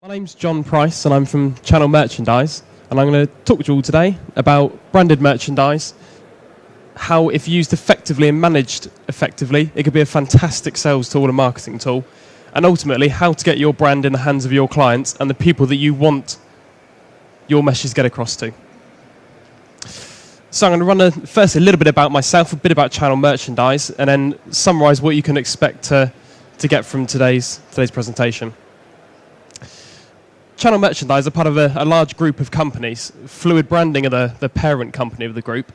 My name's John Price and I'm from Channel Merchandise, and I'm going to talk to you all today about branded merchandise, how if used effectively and managed effectively it could be a fantastic sales tool and marketing tool, and ultimately how to get your brand in the hands of your clients and the people that you want your message to get across to. So I'm going to run first a little bit about myself, a bit about Channel Merchandise, and then summarise what you can expect to get from today's presentation. Channel Merchandise are part of a large group of companies. Fluid Branding are the parent company of the group.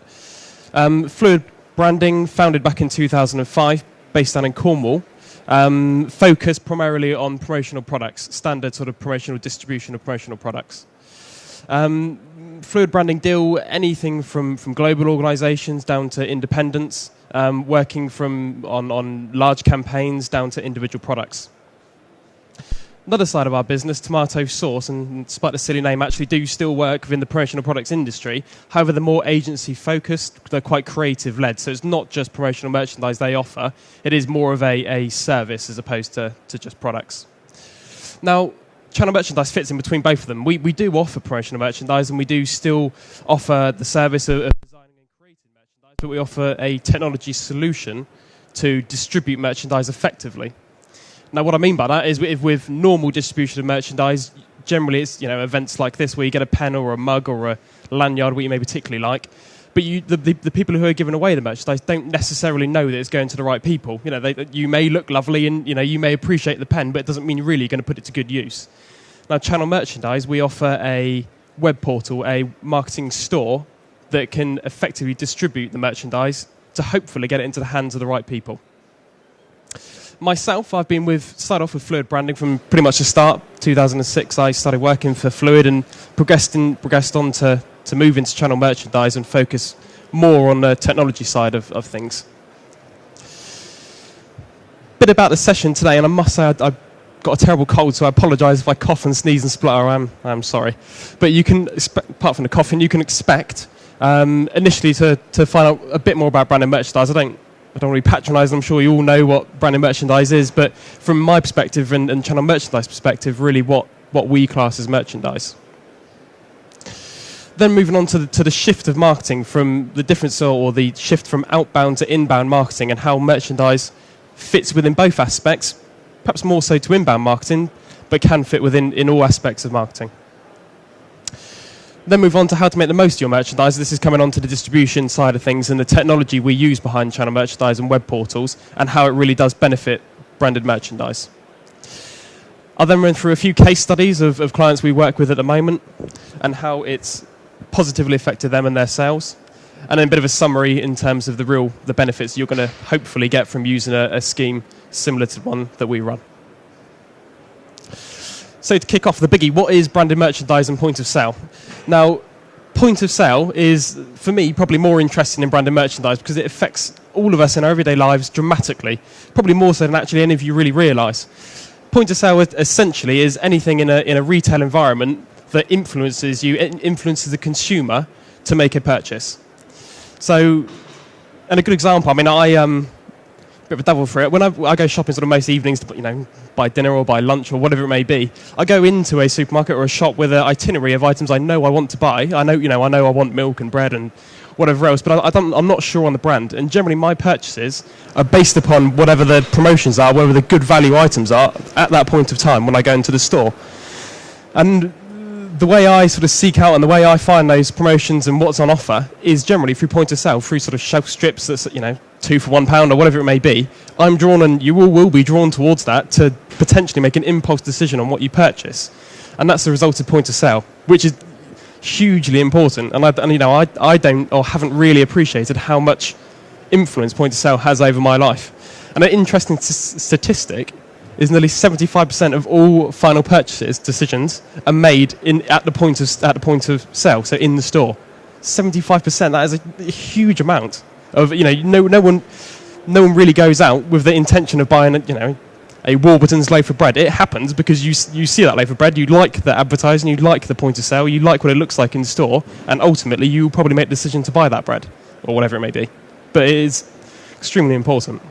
Fluid Branding, founded back in 2005, based down in Cornwall, focused primarily on promotional products, standard sort of promotional distribution of promotional products. Fluid Branding deal anything from global organisations down to independents, working on large campaigns down to individual products. Another side of our business, Tomato Sauce, and despite the silly name, actually do still work within the promotional products industry. However, they're more agency-focused. They're quite creative-led, so it's not just promotional merchandise they offer. It is more of a service as opposed to just products. Now, Channel Merchandise fits in between both of them. We do offer promotional merchandise, and we do still offer the service of designing and creating merchandise, but we offer a technology solution to distribute merchandise effectively. Now, what I mean by that is with normal distribution of merchandise, generally it's events like this where you get a pen or a mug or a lanyard, what you may particularly like. But the people who are giving away the merchandise don't necessarily know that it's going to the right people. You may look lovely and you may appreciate the pen, but it doesn't mean you're really going to put it to good use. Now, Channel Merchandise, we offer a web portal, a marketing store that can effectively distribute the merchandise to hopefully get it into the hands of the right people. Myself, I've been started off with Fluid Branding from pretty much the start. 2006, I started working for Fluid and progressed on to move into Channel Merchandise and focus more on the technology side of things. Bit about the session today, and I must say I've got a terrible cold, so I apologise if I cough and sneeze and splutter. I'm sorry. But you can, apart from the coughing, you can expect initially to find out a bit more about branded merchandise. I don't really patronise, I'm sure you all know what branded merchandise is, but from my perspective and Channel Merchandise perspective, really what we class as merchandise. Then moving on to the shift of marketing, from the difference or the shift from outbound to inbound marketing, and how merchandise fits within both aspects, perhaps more so to inbound marketing, but can fit in all aspects of marketing. Then move on to how to make the most of your merchandise. This is coming on to the distribution side of things and the technology we use behind Channel Merchandise and web portals, and how it really does benefit branded merchandise. I'll then run through a few case studies of clients we work with at the moment and how it's positively affected them and their sales, and then a bit of a summary in terms of the benefits you're going to hopefully get from using a scheme similar to the one that we run. So to kick off the biggie, what is branded merchandise and point of sale? Now, point of sale is, for me, probably more interesting in branded merchandise because it affects all of us in our everyday lives dramatically, probably more so than actually any of you really realise. Point of sale essentially is anything in a retail environment that influences the consumer to make a purchase. So, and a good example, bit of a devil for it. When I go shopping sort of most evenings to buy dinner or buy lunch or whatever it may be, I go into a supermarket or a shop with an itinerary of items I know I want to buy. I know I want milk and bread and whatever else, but I'm not sure on the brand. And generally my purchases are based upon whatever the promotions are, whatever the good value items are at that point of time when I go into the store. And the way I sort of seek out and the way I find those promotions and what's on offer is generally through point of sale, through sort of shelf strips that's, 2 for £1 or whatever it may be. I'm drawn, and you all will be drawn towards that to potentially make an impulse decision on what you purchase. And that's the result of point of sale, which is hugely important. And I don't or haven't really appreciated how much influence point of sale has over my life. And an interesting statistic is nearly 75% of all final purchases decisions are made at the point of sale, so in the store. 75%. That is a huge amount of no one really goes out with the intention of buying a Warburton's loaf of bread. It happens because you see that loaf of bread, you like the advertising, you like the point of sale, you like what it looks like in the store, and ultimately you will probably make the decision to buy that bread or whatever it may be. But it is extremely important.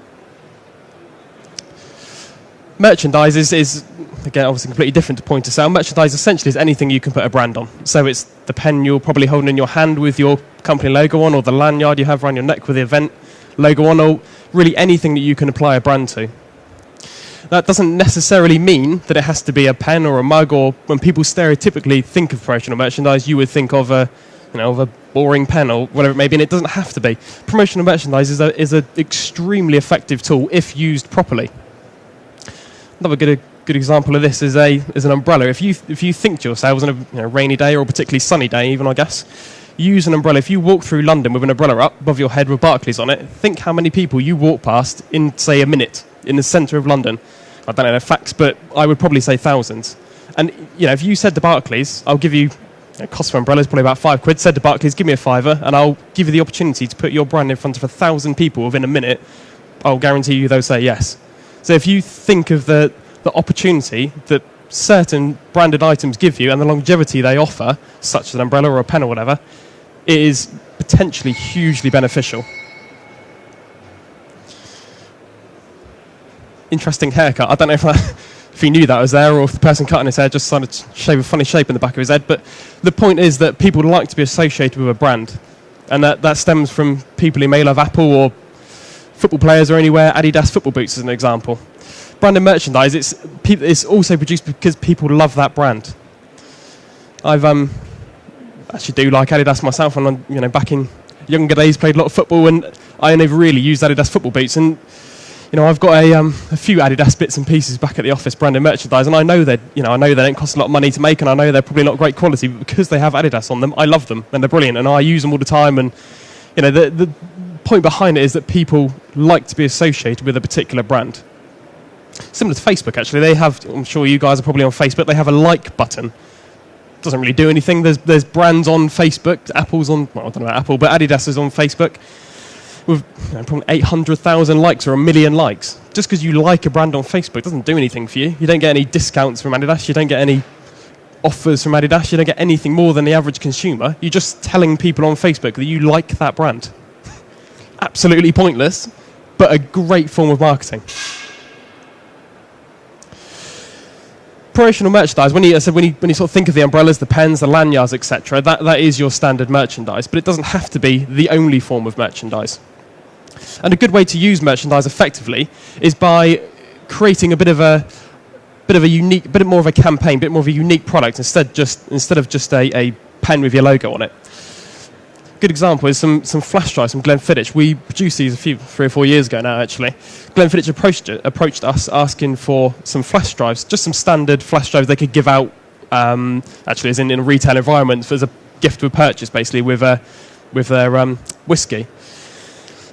Merchandise is again, obviously completely different to point of sale. Merchandise essentially is anything you can put a brand on. So it's the pen you're probably holding in your hand with your company logo on, or the lanyard you have around your neck with the event logo on, or really anything that you can apply a brand to. That doesn't necessarily mean that it has to be a pen or a mug, or when people stereotypically think of promotional merchandise, you would think of a boring pen or whatever it may be, and it doesn't have to be. Promotional merchandise is an extremely effective tool if used properly. Another good example of this is an umbrella. If you think to yourselves on a rainy day or a particularly sunny day, even I guess, use an umbrella. If you walk through London with an umbrella up above your head with Barclays on it, think how many people you walk past in, say, a minute in the centre of London. I don't know the facts, but I would probably say thousands. And if you said to Barclays, I'll give you, cost for umbrellas probably about £5. Said to Barclays, give me a fiver, and I'll give you the opportunity to put your brand in front of 1,000 people within a minute. I'll guarantee you they'll say yes. So if you think of the opportunity that certain branded items give you and the longevity they offer, such as an umbrella or a pen or whatever, it is potentially hugely beneficial. Interesting haircut. I don't know if he knew that was there, or if the person cutting his hair just started to shave a funny shape in the back of his head. But the point is that people like to be associated with a brand, and that stems from people who may love Apple, or football players or anywhere Adidas football boots as an example. Branded merchandise, it's also produced because people love that brand. I've actually do like Adidas myself, and back in younger days played a lot of football, and I only really used Adidas football boots. And I've got a few Adidas bits and pieces back at the office, branded merchandise, and I know they don't cost a lot of money to make, and I know they're probably not great quality, but because they have Adidas on them, I love them, and they're brilliant, and I use them all the time. And the point behind it is that people like to be associated with a particular brand. Similar to Facebook, actually, they have. I'm sure you guys are probably on Facebook. They have a like button. Doesn't really do anything. There's brands on Facebook. Apple's on. Well, I don't know about Apple, but Adidas is on Facebook with probably 800,000 likes or 1 million likes. Just because you like a brand on Facebook doesn't do anything for you. You don't get any discounts from Adidas. You don't get any offers from Adidas. You don't get anything more than the average consumer. You're just telling people on Facebook that you like that brand. Absolutely pointless, but a great form of marketing. Promotional merchandise, when you sort of think of the umbrellas, the pens, the lanyards, etc., that is your standard merchandise, but it doesn't have to be the only form of merchandise. And a good way to use merchandise effectively is by creating a bit more of a campaign, a bit more of a unique product instead of just a pen with your logo on it. Good example is some flash drives from Glenfiddich. We produced these 3 or 4 years ago now, actually. Glenfiddich approached us asking for some flash drives, just some standard flash drives they could give out, actually, as in a retail environment, as a gift with purchase, basically, with their whiskey.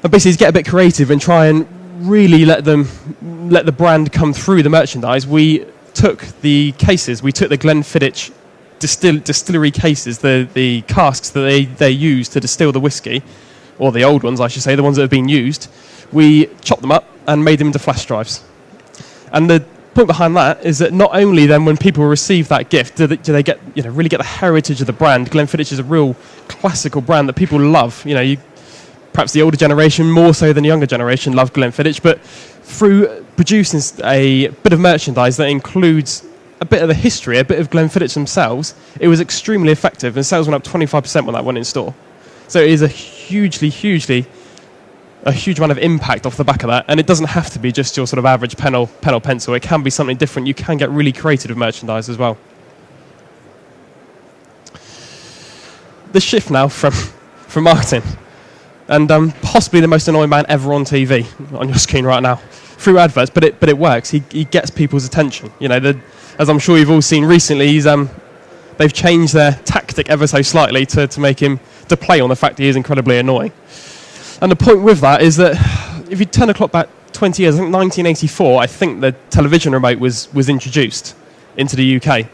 And basically, to get a bit creative and try and really let the brand come through the merchandise, we took the cases, we took the Glenfiddich distillery cases, the casks that they use to distill the whiskey, or the old ones, I should say, the ones that have been used. We chopped them up and made them into flash drives. And the point behind that is that not only then when people receive that gift do they get really get the heritage of the brand. Glenfiddich is a real classical brand that people love. Perhaps the older generation more so than the younger generation love Glenfiddich, but through producing a bit of merchandise that includes a bit of the history, a bit of Glenfiddich themselves, it was extremely effective, and sales went up 25% when that went in store. So it is a huge amount of impact off the back of that, and it doesn't have to be just your sort of average pen or pencil. It can be something different. You can get really creative with merchandise as well. The shift now from marketing, and possibly the most annoying man ever on TV on your screen right now, through adverts, but it works. He gets people's attention. As I'm sure you've all seen recently, they've changed their tactic ever so slightly to make him to play on the fact he is incredibly annoying. And the point with that is that if you turn the clock back 20 years, I think 1984, I think the television remote was introduced into the UK.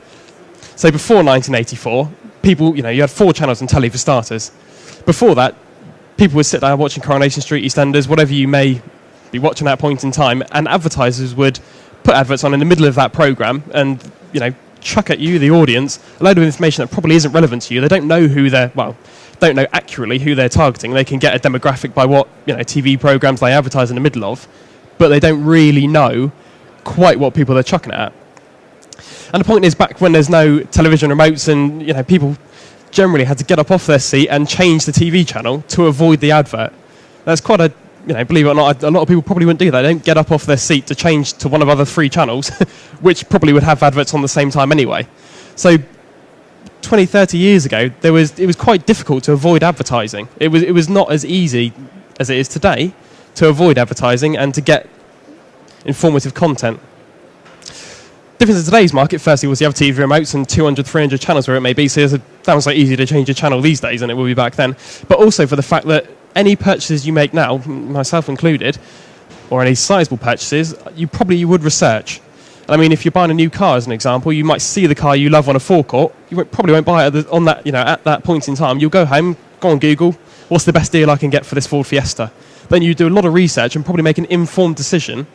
So before 1984, people, you had 4 channels on telly for starters. Before that, people would sit down watching Coronation Street, EastEnders, whatever you may be watching at that point in time, and advertisers would put adverts on in the middle of that programme and, chuck at you, the audience, a load of information that probably isn't relevant to you. They don't know don't know accurately who they're targeting. They can get a demographic by what, TV programmes they advertise in the middle of, but they don't really know quite what people they're chucking it at. And the point is, back when there's no television remotes and people generally had to get up off their seat and change the TV channel to avoid the advert. That's quite a, believe it or not, a lot of people probably wouldn't do that. They don't get up off their seat to change to one of other 3 channels, which probably would have adverts on the same time anyway. So 20, 30 years ago, it was quite difficult to avoid advertising. It was not as easy as it is today to avoid advertising and to get informative content. Difference in today's market, firstly, was you have TV remotes and 200, 300 channels, where it may be, so that was like easy to change a channel these days than it will be back then. But also for the fact that any purchases you make now, myself included, or any sizable purchases, you would research. And I mean, if you're buying a new car, as an example, you might see the car you love on a forecourt. You probably won't buy it on that, at that point in time. You'll go home, go on Google, what's the best deal I can get for this Ford Fiesta? Then you do a lot of research and probably make an informed decision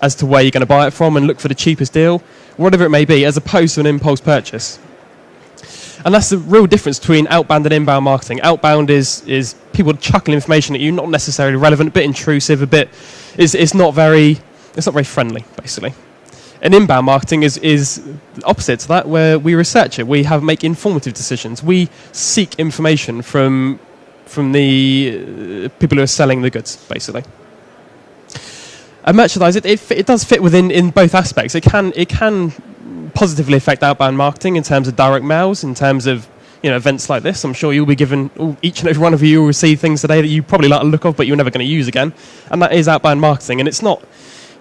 as to where you're going to buy it from and look for the cheapest deal, whatever it may be, as opposed to an impulse purchase. And that's the real difference between outbound and inbound marketing. Outbound is people chucking information at you, not necessarily relevant, a bit intrusive, it's not very friendly, basically. And inbound marketing is opposite to that, where we research it. We make informative decisions. We seek information from the people who are selling the goods, basically. And merchandise, it does fit within in both aspects. It can positively affect outbound marketing in terms of direct mails, in terms of events like this. I'm sure you'll be given, each and every one of you will receive things today that you probably like the look of, but you're never going to use again. And that is outbound marketing. And it's not,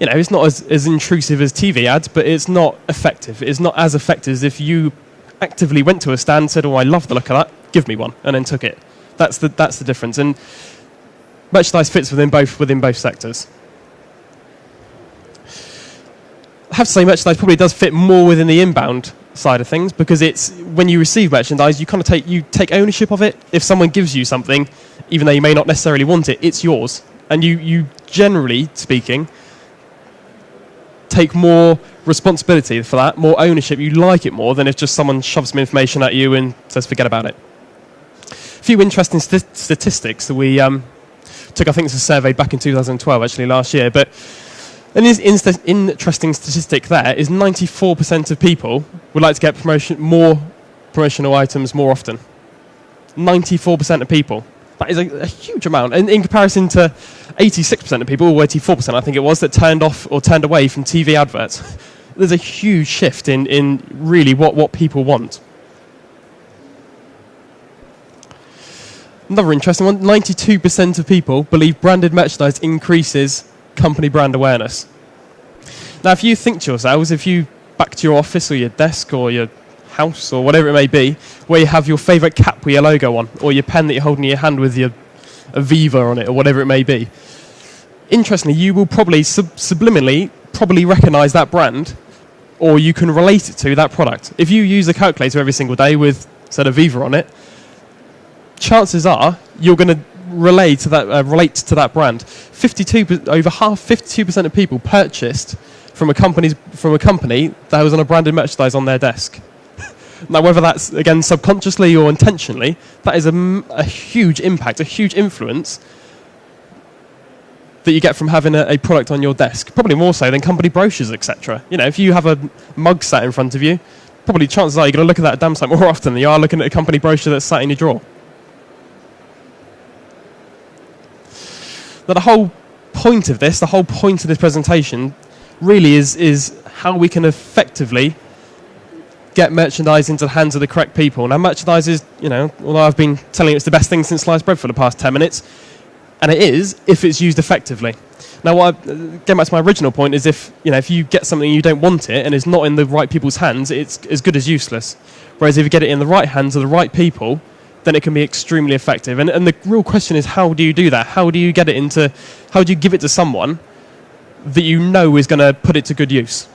it's not as intrusive as TV ads, but it's not effective. It's not as effective as if you actively went to a stand and said, "Oh, I love the look of that. Give me one," and then took it. That's the difference. And merchandise fits within both sectors. I have to say, merchandise probably does fit more within the inbound side of things, because it's when you receive merchandise, you kind of take ownership of it. If someone gives you something, even though you may not necessarily want it, it's yours, and you generally speaking take more responsibility for that, more ownership. You like it more than if just someone shoves some information at you and says forget about it. A few interesting statistics that we took. I think it's a survey back in 2012, actually last year, but an interesting statistic there is 94% of people would like to get more promotional items more often. 94% of people. That is a huge amount. And in comparison to 86% of people, or 84% I think it was, that turned off or turned away from TV adverts. There's a huge shift in really what people want. Another interesting one, 92% of people believe branded merchandise increases company brand awareness. Now, if you think to yourselves, if you back to your office or your desk or your house or whatever it may be, where you have your favourite cap with your logo on, or your pen that you're holding in your hand with your Aviva on it, or whatever it may be, interestingly, you will probably subliminally recognise that brand, or you can relate it to that product. If you use a calculator every single day with, said, Aviva on it, chances are you're going to relate to that brand. 52% of people purchased from a company that was on a branded merchandise on their desk. Now, whether that's again subconsciously or intentionally, that is a huge impact, a huge influence that you get from having a product on your desk. Probably more so than company brochures, etc. If you have a mug sat in front of you, probably chances are you're going to look at that damn sight more often than you are looking at a company brochure that's sat in your drawer. Now, the whole point of this presentation, really is how we can effectively get merchandise into the hands of the correct people. Now, merchandise is, although I've been telling you it's the best thing since sliced bread for the past 10 minutes, and it is if it's used effectively. Now, getting back to my original point is if you get something and you don't want it and it's not in the right people's hands, it's as good as useless. Whereas if you get it in the right hands of the right people, then it can be extremely effective. And the real question is, how do you do that? How do you give it to someone that you know is going to put it to good use?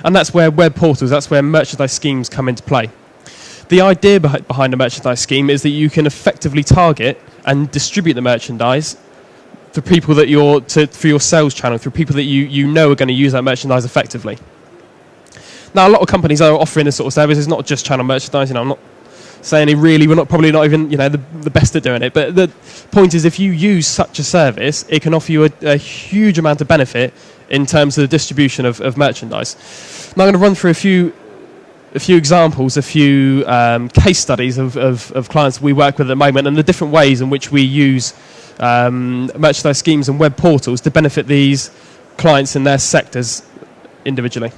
And that's where web portals, that's where merchandise schemes come into play. The idea behind a merchandise scheme is that you can effectively target and distribute the merchandise to people that for your sales channel, through people that you know are going to use that merchandise effectively. Now, a lot of companies are offering this sort of service. It's not just channel merchandise. I'm not saying we're probably not even the best at doing it. But the point is, if you use such a service, it can offer you a huge amount of benefit in terms of the distribution of merchandise. Now I'm going to run through a few examples, a few case studies of clients we work with at the moment, and the different ways in which we use merchandise schemes and web portals to benefit these clients in their sectors individually.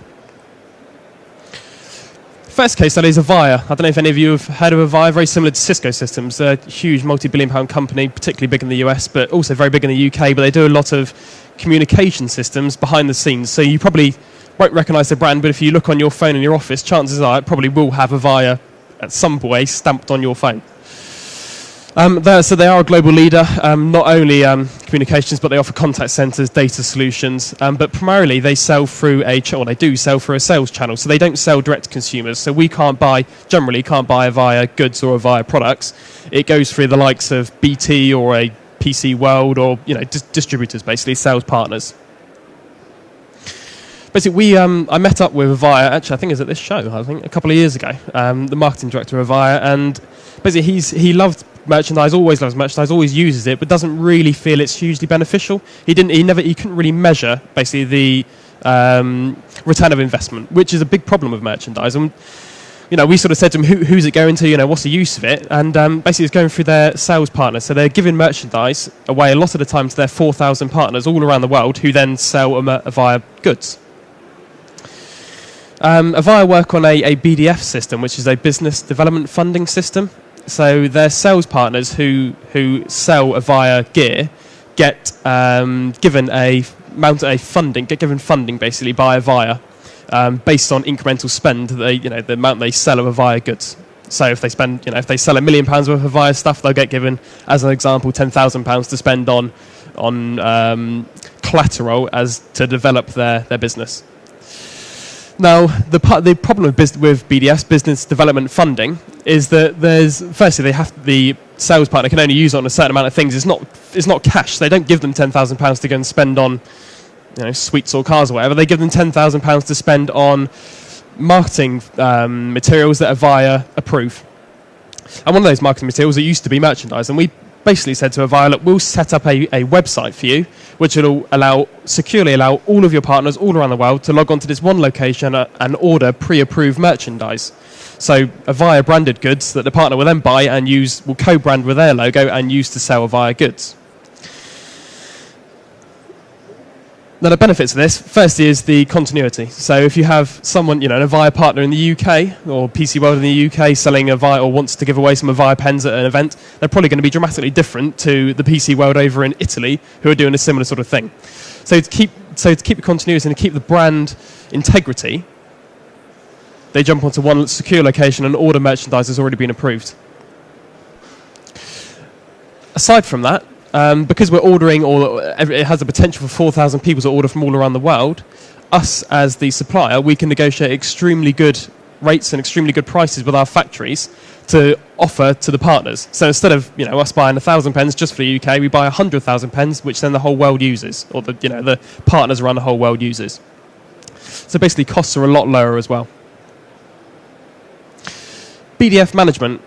First case study is Avaya. I don't know if any of you have heard of Avaya, very similar to Cisco Systems. They're a huge multi-billion-pound company, particularly big in the US, but also very big in the UK, but they do a lot of communication systems behind the scenes. So you probably won't recognise the brand, but if you look on your phone in your office, chances are it probably will have Avaya at some way stamped on your phone. So they are a global leader, not only communications, but they offer contact centres, data solutions, but primarily they sell through they do sell through a sales channel, so they don't sell direct to consumers. So we generally can't buy Avaya goods or Avaya products. It goes through the likes of BT or a PC World or distributors, basically sales partners. Basically, I met up with Avaya, actually I think it was at this show, a couple of years ago, the marketing director of Avaya, and basically he loved merchandise, always loves merchandise, always uses it, but doesn't really feel it's hugely beneficial. He couldn't really measure basically the return of investment, which is a big problem with merchandise. And we sort of said to him, who's it going to? What's the use of it? And basically, it's going through their sales partners. So they're giving merchandise away a lot of the time to their 4,000 partners all around the world, who then sell Avaya goods. Avaya work on a BDF system, which is a business development funding system. So their sales partners who sell Avaya gear get given funding basically by Avaya based on incremental spend. The amount they sell of Avaya goods. So if they spend, if they sell £1 million worth of Avaya stuff, they'll get given, as an example, £10,000 to spend on collateral as to develop their business. Now, the problem with BDS, business development funding, is that the sales partner can only use it on a certain amount of things. It's not cash. They don't give them £10,000 to go and spend on, sweets or cars or whatever. They give them £10,000 to spend on marketing materials that Avaya approve. And one of those marketing materials, it used to be merchandise, and we basically said to Avaya, look, we'll set up a website for you, which will securely allow all of your partners all around the world to log on to this one location and order pre-approved merchandise. So Avaya branded goods that the partner will then buy and will co-brand with their logo and use to sell Avaya goods. Now, the benefits of this, firstly, is the continuity. So if you have someone, an Avaya partner in the UK or PC World in the UK selling Avaya or wants to give away some Avaya pens at an event, they're probably going to be dramatically different to the PC World over in Italy who are doing a similar sort of thing. So to keep the continuity and to keep the brand integrity, they jump onto one secure location and order merchandise that's already been approved. Aside from that, because we're ordering, or it has the potential for 4,000 people to order from all around the world, us as the supplier, we can negotiate extremely good rates and extremely good prices with our factories to offer to the partners. So instead of us buying 1,000 pens just for the UK, we buy 100,000 pens, which then the whole world uses, or the partners around the whole world uses. So basically, costs are a lot lower as well. BDF management.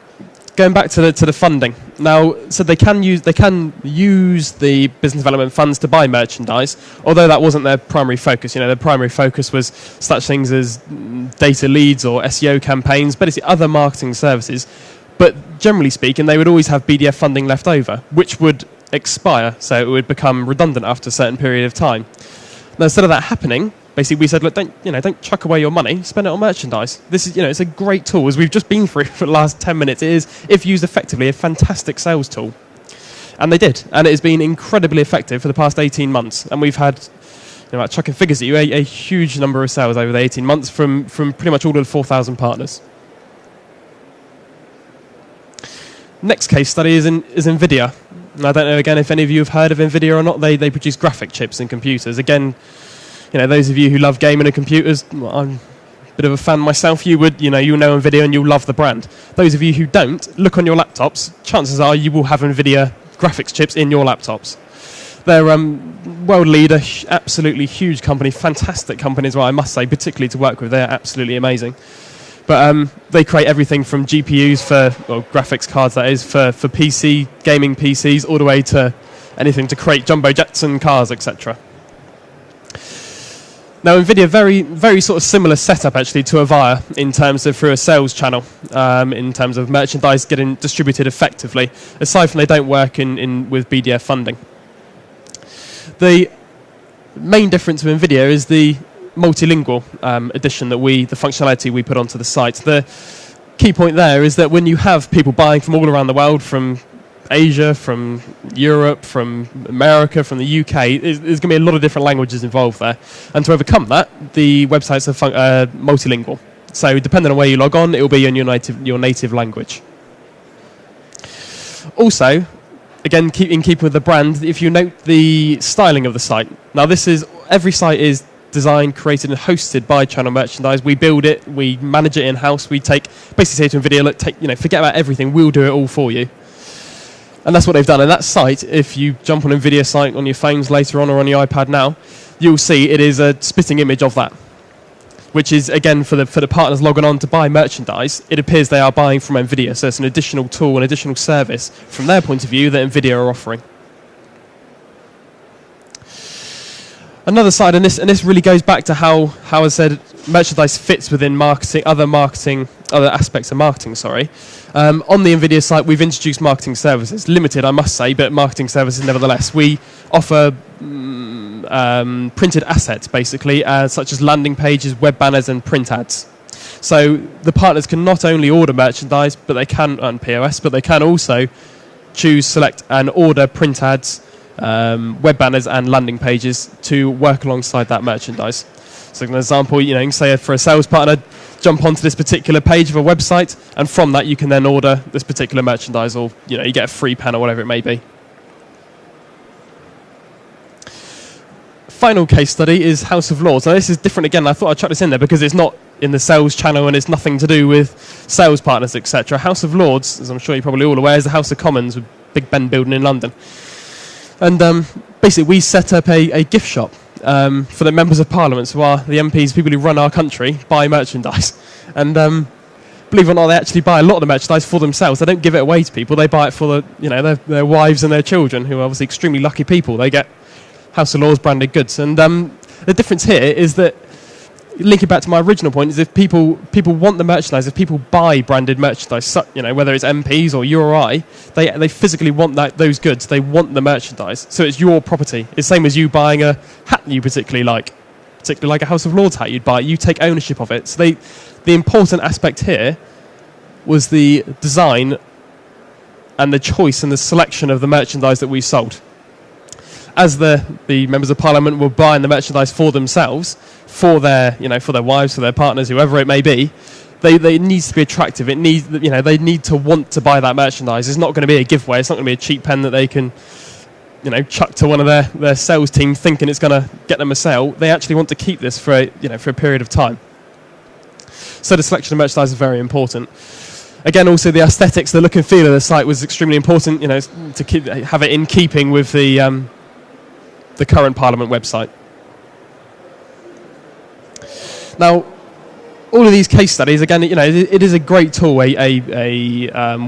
Going back to the funding now, so they can use the business development funds to buy merchandise, although that wasn't their primary focus. Their primary focus was such things as data leads or SEO campaigns, but it's other marketing services. But generally speaking, they would always have BDF funding left over, which would expire, so it would become redundant after a certain period of time. Now, instead of that happening, basically we said, look, don't chuck away your money, spend it on merchandise. This is, it's a great tool, as we've just been through for the last 10 minutes. It is, if used effectively, a fantastic sales tool. And they did, and it has been incredibly effective for the past 18 months. And we've had, chucking figures at you, a huge number of sales over the 18 months from pretty much all of the 4,000 partners. Next case study is NVIDIA. And I don't know, again, if any of you have heard of NVIDIA or not. They produce graphic chips and computers. Again, those of you who love gaming and computers, I'm a bit of a fan myself. You'll know NVIDIA and you'll love the brand. Those of you who don't, look on your laptops. Chances are you will have NVIDIA graphics chips in your laptops. They're world leader, absolutely huge company, fantastic company as well, I must say, particularly to work with. They're absolutely amazing. But they create everything from GPUs graphics cards, that is, for PC, gaming PCs, all the way to anything to create jumbo jets and cars, etc. Now, NVIDIA, very, very sort of similar setup actually to Avaya in terms of through a sales channel, in terms of merchandise getting distributed effectively, aside from they don't work with BDF funding. The main difference with NVIDIA is the multilingual edition the functionality we put onto the site. The key point there is that when you have people buying from all around the world, from Asia, from Europe, from America, from the UK, there's going to be a lot of different languages involved there. And to overcome that, the websites are multilingual. So depending on where you log on, it will be in your native language. Also, again, in keeping with the brand, if you note the styling of the site. Now, every site is designed, created, and hosted by Channel Merchandise. We build it, we manage it in-house. We basically say to NVIDIA, look, forget about everything. We'll do it all for you. And that's what they've done. And that site, if you jump on NVIDIA site on your phones later on or on your iPad now, you'll see it is a spitting image of that, which is, again, for the partners logging on to buy merchandise, it appears they are buying from NVIDIA. So it's an additional tool, an additional service from their point of view that NVIDIA are offering. Another side, and this really goes back to how I said merchandise fits within other aspects of marketing. On the NVIDIA site, we've introduced marketing services, limited, I must say, but marketing services nevertheless. We offer printed assets, basically, such as landing pages, web banners, and print ads. So the partners can not only order merchandise, but they can on POS, but they can also choose, select, and order print ads, web banners and landing pages to work alongside that merchandise. So an example, you can say for a sales partner, jump onto this particular page of a website, and from that you can then order this particular merchandise, or you get a free pen or whatever it may be. Final case study is House of Lords. Now this is different again. I thought I'd chuck this in there because it's not in the sales channel and it's nothing to do with sales partners, etc. House of Lords, as I'm sure you're probably all aware, is the House of Commons with Big Ben building in London. And basically, we set up a gift shop for the members of Parliament, who are the MPs, people who run our country, buy merchandise. And believe it or not, they actually buy a lot of the merchandise for themselves. They don't give it away to people. They buy it for their wives and their children, who are obviously extremely lucky people. They get House of Lords branded goods. And the difference here is that, linking back to my original point, is if people want the merchandise, if people buy branded merchandise, whether it's MPs or you or I, they physically want those goods. They want the merchandise, so it's your property. It's the same as you buying a hat you particularly like a House of Lords hat you'd buy. You take ownership of it. So the important aspect here was the design and the choice and the selection of the merchandise that we sold. As the members of Parliament were buying the merchandise for themselves, for their wives, for their partners, whoever it may be, they needs to be attractive. It needs, they need to want to buy that merchandise. It's not going to be a giveaway. It's not going to be a cheap pen that they can, chuck to one of their sales team thinking it's going to get them a sale. They actually want to keep this for a period of time. So the selection of merchandise is very important. Again, also the aesthetics, the look and feel of the site was extremely important. To have it in keeping with the current Parliament website. Now, all of these case studies, again, it is a great tool, a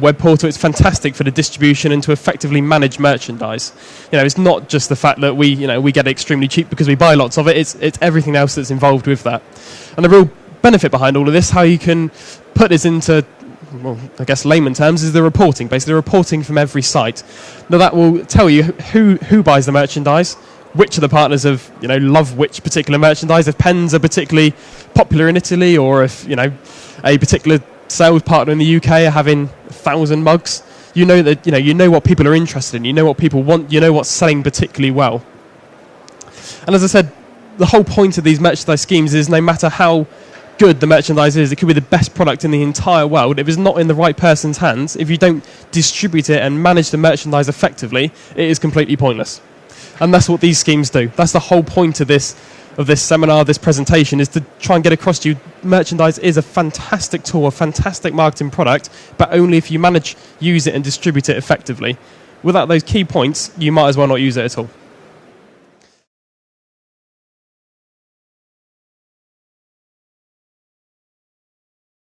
web portal. It's fantastic for the distribution and to effectively manage merchandise. It's not just the fact that we get it extremely cheap because we buy lots of it. It's everything else that's involved with that. And the real benefit behind all of this, how you can put this into, well, I guess layman terms, is the reporting. Basically, the reporting from every site. Now that will tell you who buys the merchandise, which of the partners have love which particular merchandise, if pens are particularly popular in Italy, or if a particular sales partner in the UK are having 1,000 mugs. You know what people are interested in, you know what people want, you know what's selling particularly well. And as I said, the whole point of these merchandise schemes is no matter how good the merchandise is, it could be the best product in the entire world. If it's not in the right person's hands, if you don't distribute it and manage the merchandise effectively, it is completely pointless. And that's what these schemes do. That's the whole point of this seminar, this presentation, is to try and get across to you merchandise is a fantastic tool, a fantastic marketing product, but only if you use it and distribute it effectively. Without those key points, you might as well not use it at all.